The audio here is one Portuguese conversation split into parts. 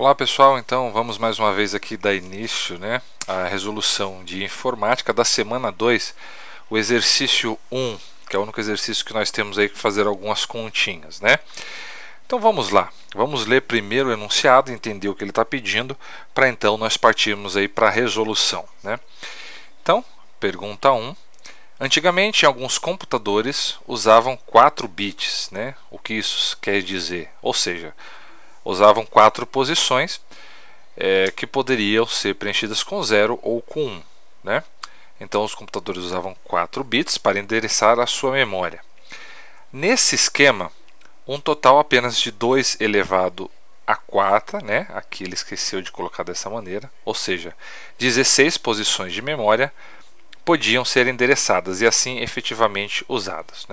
Olá pessoal, então vamos mais uma vez aqui dar início, à resolução de informática da semana 2, o exercício 1, que é o único exercício que nós temos aí que fazer algumas continhas, Então vamos lá, vamos ler primeiro o enunciado, entender o que ele está pedindo, para então nós partirmos aí para a resolução, Então, pergunta 1. Antigamente, alguns computadores usavam 4 bits, O que isso quer dizer? Ou seja, usavam 4 posições que poderiam ser preenchidas com 0 ou com 1, Então os computadores usavam 4 bits para endereçar a sua memória. Nesse esquema, um total apenas de 2 elevado a 4, Aqui ele esqueceu de colocar dessa maneira, ou seja, 16 posições de memória podiam ser endereçadas e assim efetivamente usadas,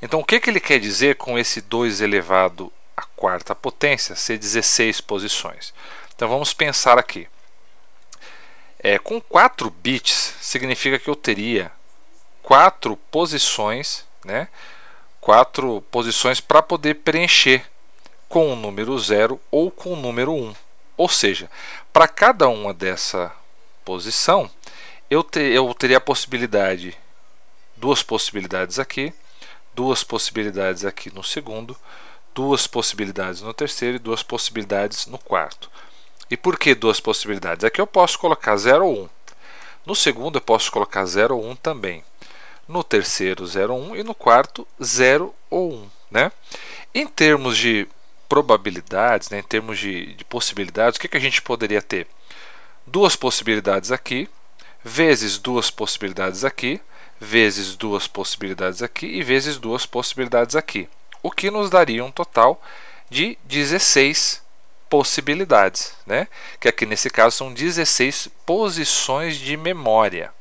Então o que ele quer dizer com esse 2 elevado a quarta potência ser 16 posições? Então vamos pensar aqui. Com 4 bits significa que eu teria 4 posições, 4 posições para poder preencher com o número 0 ou com o número 1. Ou seja, para cada uma dessa posição, eu teria a possibilidade, 2 possibilidades aqui, 2 possibilidades aqui no segundo, 2 possibilidades no terceiro e 2 possibilidades no quarto. E por que 2 possibilidades? Aqui eu posso colocar 0 ou 1. No segundo eu posso colocar 0 ou 1 também. No terceiro 0 ou 1 e no quarto 0 ou 1. Em termos de probabilidades, em termos de possibilidades, o que a gente poderia ter? 2 possibilidades aqui, vezes 2 possibilidades aqui, vezes 2 possibilidades aqui e vezes 2 possibilidades aqui. O que nos daria um total de 16 possibilidades, que aqui nesse caso são 16 posições de memória,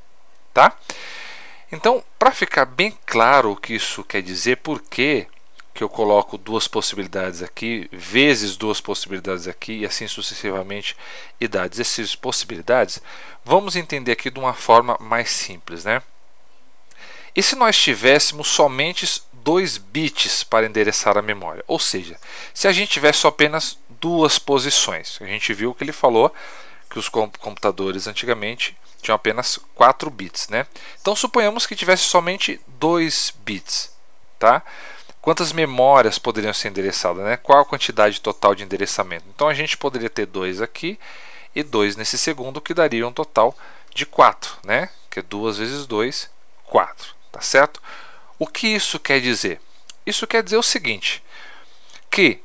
Então, para ficar bem claro o que isso quer dizer, por que eu coloco 2 possibilidades aqui, vezes 2 possibilidades aqui e assim sucessivamente e dá 16 possibilidades, vamos entender aqui de uma forma mais simples, E se nós tivéssemos somente 2 bits para endereçar a memória? Ou seja, se a gente tivesse apenas 2 posições. A gente viu que ele falou que os computadores antigamente tinham apenas 4 bits. Então suponhamos que tivesse somente 2 bits. Quantas memórias poderiam ser endereçadas? Qual a quantidade total de endereçamento? Então a gente poderia ter 2 aqui e 2 nesse segundo, que daria um total de 4. Que é 2 vezes 2, 4. Tá certo? O que isso quer dizer? Isso quer dizer o seguinte, que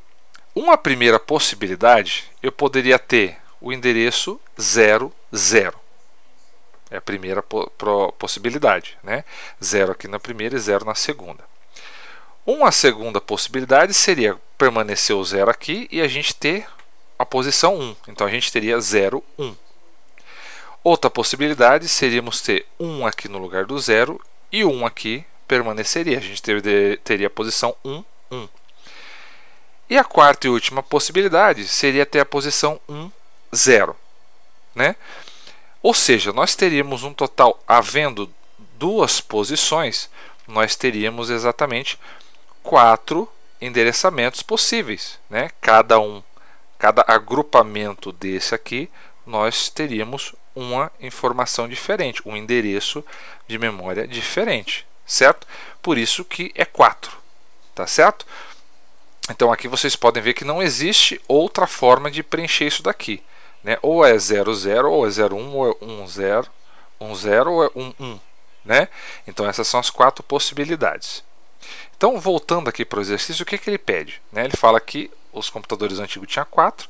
uma primeira possibilidade eu poderia ter o endereço 0, 0. É a primeira possibilidade, 0 aqui na primeira e 0 na segunda. Uma segunda possibilidade seria permanecer o 0 aqui e a gente ter a posição 1. Então a gente teria 0, 1. Outra possibilidade seríamos ter 1 aqui no lugar do 0 e 1 aqui permaneceria. A gente teria a posição 1, 1. E a quarta e última possibilidade seria ter a posição 1, 0. Ou seja, nós teríamos um total, havendo 2 posições, nós teríamos exatamente 4 endereçamentos possíveis. Cada agrupamento desse aqui, nós teríamos uma informação diferente, um endereço de memória diferente, certo? Por isso que é 4, tá certo? Então aqui vocês podem ver que não existe outra forma de preencher isso daqui, Ou é 0, 0, ou é 0, 1, ou é 1, 0, 1, 0, ou é 1, 1, Então essas são as 4 possibilidades. Então voltando aqui para o exercício, o que ele pede? Ele fala que os computadores antigos tinham 4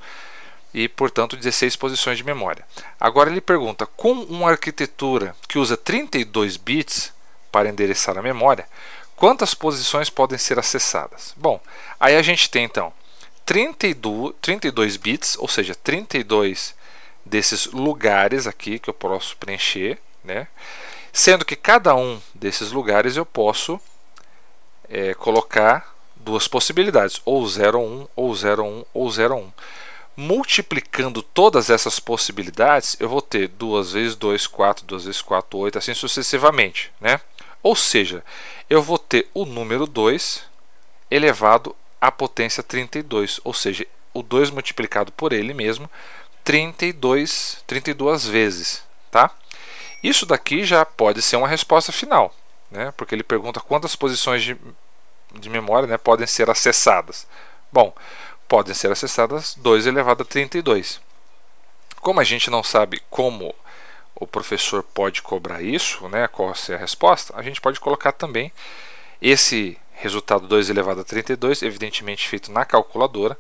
e, portanto, 16 posições de memória. Agora ele pergunta, com uma arquitetura que usa 32 bits para endereçar a memória, quantas posições podem ser acessadas? Bom, aí a gente tem então 32 bits, ou seja, 32 desses lugares aqui que eu posso preencher, Sendo que cada um desses lugares eu posso colocar 2 possibilidades, ou 0, 1, ou 0, 1, ou 0, 1. Multiplicando todas essas possibilidades, eu vou ter 2 vezes 2, 4, 2 vezes 4, 8, assim sucessivamente. Ou seja, eu vou ter o número 2 elevado à potência 32, ou seja, o 2 multiplicado por ele mesmo 32 vezes, tá? Isso daqui já pode ser uma resposta final, né? Porque ele pergunta quantas posições de memória, né, podem ser acessadas. Bom, podem ser acessadas 2 elevado a 32. Como a gente não sabe como o professor pode cobrar isso, né, qual é a resposta, a gente pode colocar também esse resultado 2 elevado a 32, evidentemente feito na calculadora,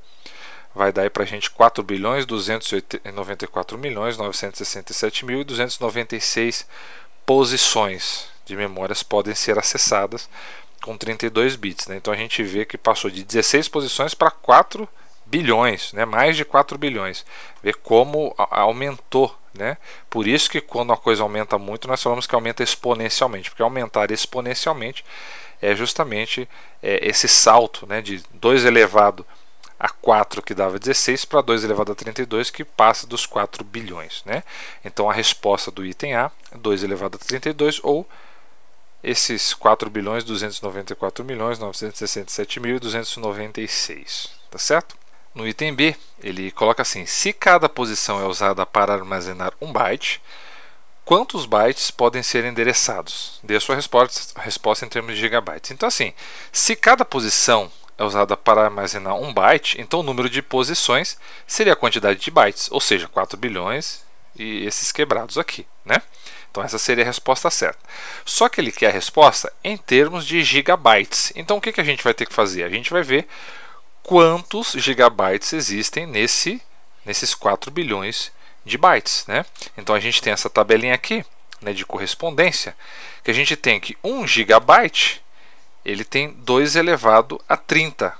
vai dar para a gente 4.294.967.296 posições de memórias podem ser acessadas com 32 bits. Né? Então a gente vê que passou de 16 posições para 4 bilhões, né? Mais de 4 bilhões. Vê como aumentou. Né? Por isso que quando a coisa aumenta muito, nós falamos que aumenta exponencialmente, porque aumentar exponencialmente é justamente esse salto, né, de 2 elevado a 4, que dava 16, para 2 elevado a 32, que passa dos 4 bilhões. Né? Então a resposta do item A é 2 elevado a 32, ou esses 4.294.967.296. Tá certo? No item B, ele coloca assim: se cada posição é usada para armazenar um byte, quantos bytes podem ser endereçados? Dê a sua resposta em termos de gigabytes. Então, assim, se cada posição é usada para armazenar um byte, então o número de posições seria a quantidade de bytes, ou seja, 4 bilhões e esses quebrados aqui, né? Então essa seria a resposta certa. Só que ele quer a resposta em termos de gigabytes. Então o que a gente vai ter que fazer? A gente vai ver quantos gigabytes existem nesses 4 bilhões de bytes, né? Então a gente tem essa tabelinha aqui, né, de correspondência, que a gente tem que 1 gigabyte ele tem 2 elevado a 30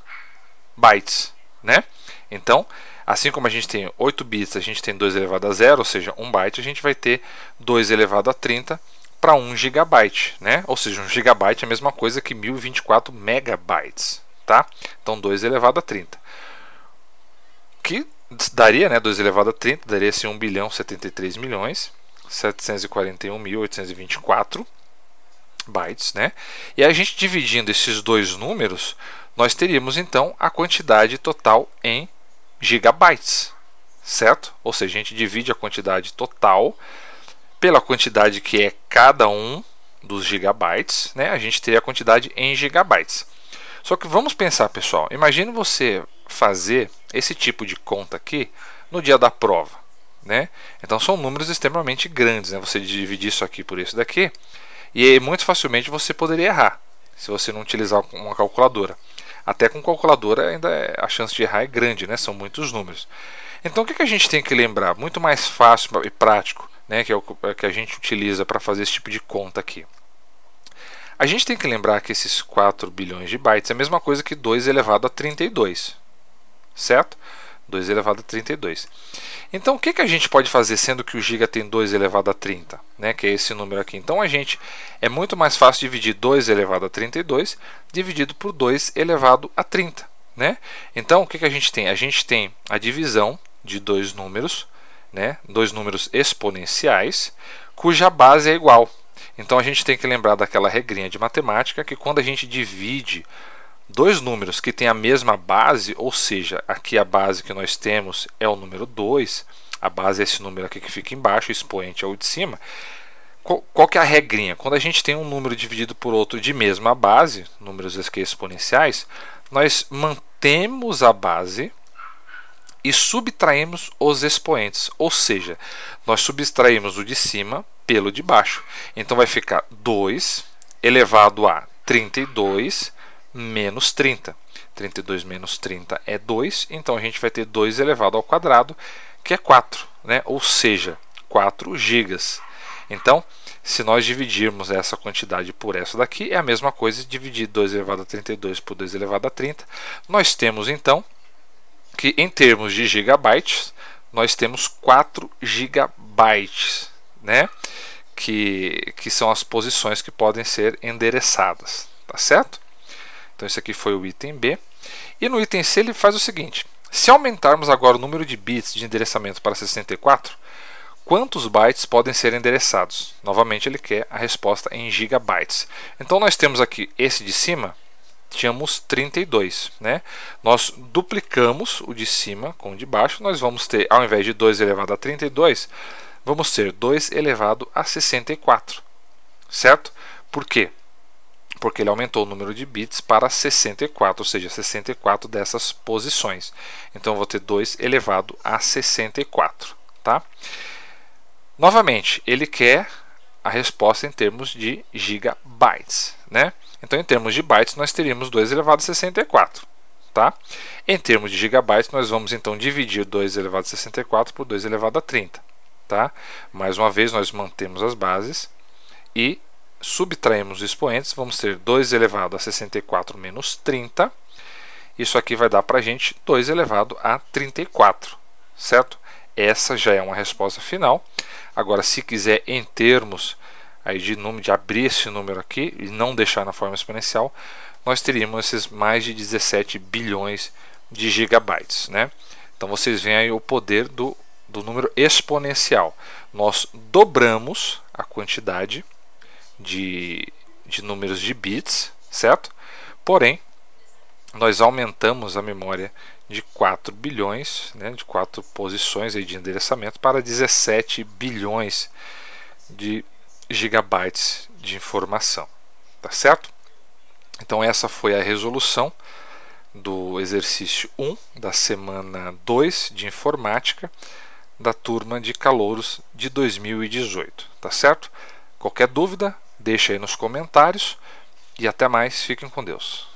bytes, né? Então, assim como a gente tem 8 bits, a gente tem 2 elevado a 0, ou seja, 1 byte, a gente vai ter 2 elevado a 30 para 1 gigabyte, né? Ou seja, 1 gigabyte é a mesma coisa que 1024 megabytes, tá? Então 2 elevado a 30. Que daria, né, 2 elevado a 30, daria assim 1.073.741.824 bytes, né? E a gente dividindo esses dois números, nós teríamos então a quantidade total em gigabytes, certo? Ou seja, a gente divide a quantidade total pela quantidade que é cada um dos gigabytes, né? A gente teria a quantidade em gigabytes. Só que vamos pensar, pessoal, imagine você fazer esse tipo de conta aqui no dia da prova, né? Então são números extremamente grandes, né? Você dividir isso aqui por isso daqui, e muito facilmente você poderia errar se você não utilizar uma calculadora. Até com calculadora ainda a chance de errar é grande, né? São muitos números. Então o que a gente tem que lembrar? Muito mais fácil e prático, né? Que é o que a gente utiliza para fazer esse tipo de conta aqui. A gente tem que lembrar que esses 4 bilhões de bytes é a mesma coisa que 2 elevado a 32, certo? 2 elevado a 32. Então o que a gente pode fazer sendo que o giga tem 2 elevado a 30, né, que é esse número aqui? Então é muito mais fácil dividir 2 elevado a 32 dividido por 2 elevado a 30, né? Então o que a gente tem? A gente tem a divisão de dois números, né, dois números exponenciais cuja base é igual. Então a gente tem que lembrar daquela regrinha de matemática que quando a gente divide dois números que têm a mesma base, ou seja, aqui a base que nós temos é o número 2, a base é esse número aqui que fica embaixo, o expoente é o de cima. Qual que é a regrinha? Quando a gente tem um número dividido por outro de mesma base, números aqui exponenciais, nós mantemos a base e subtraímos os expoentes, ou seja, nós subtraímos o de cima pelo de baixo. Então vai ficar 2 elevado a 32 menos 30. 32 menos 30 é 2, então a gente vai ter 2 elevado ao quadrado, que é 4, né? Ou seja, 4 gigas. Então, se nós dividirmos essa quantidade por essa daqui, é a mesma coisa de dividir 2 elevado a 32 por 2 elevado a 30. Nós temos então que em termos de gigabytes, nós temos 4 gigabytes, né? Que são as posições que podem ser endereçadas, tá certo? Então esse aqui foi o item B. E no item C ele faz o seguinte: se aumentarmos agora o número de bits de endereçamento para 64, quantos bytes podem ser endereçados? Novamente ele quer a resposta em gigabytes. Então nós temos aqui esse de cima, tínhamos 32, né? Nós duplicamos o de cima com o de baixo, nós vamos ter, ao invés de 2 elevado a 32, vamos ter 2 elevado a 64, certo? Por quê? Porque ele aumentou o número de bits para 64, ou seja, 64 dessas posições. Então eu vou ter 2 elevado a 64, tá? Novamente, ele quer a resposta em termos de gigabytes, né? Então, em termos de bytes, nós teríamos 2 elevado a 64, tá? Em termos de gigabytes, nós vamos então dividir 2 elevado a 64 por 2 elevado a 30, tá? Mais uma vez, nós mantemos as bases e subtraímos os expoentes, vamos ter 2 elevado a 64 menos 30. Isso aqui vai dar para a gente 2 elevado a 34, certo? Essa já é uma resposta final. Agora, se quiser em termos aí de número, de abrir esse número aqui e não deixar na forma exponencial, nós teríamos esses mais de 17 bilhões de gigabytes, né? Então vocês veem aí o poder do número exponencial. Nós dobramos a quantidade de números de bits, certo? Porém, nós aumentamos a memória de 4 bilhões, né, de 4 posições aí de endereçamento para 17 bilhões de gigabytes de informação, tá certo? Então essa foi a resolução do exercício 1 da semana 2 de informática da turma de calouros de 2018, tá certo? Qualquer dúvida, deixa aí nos comentários e até mais, fiquem com Deus.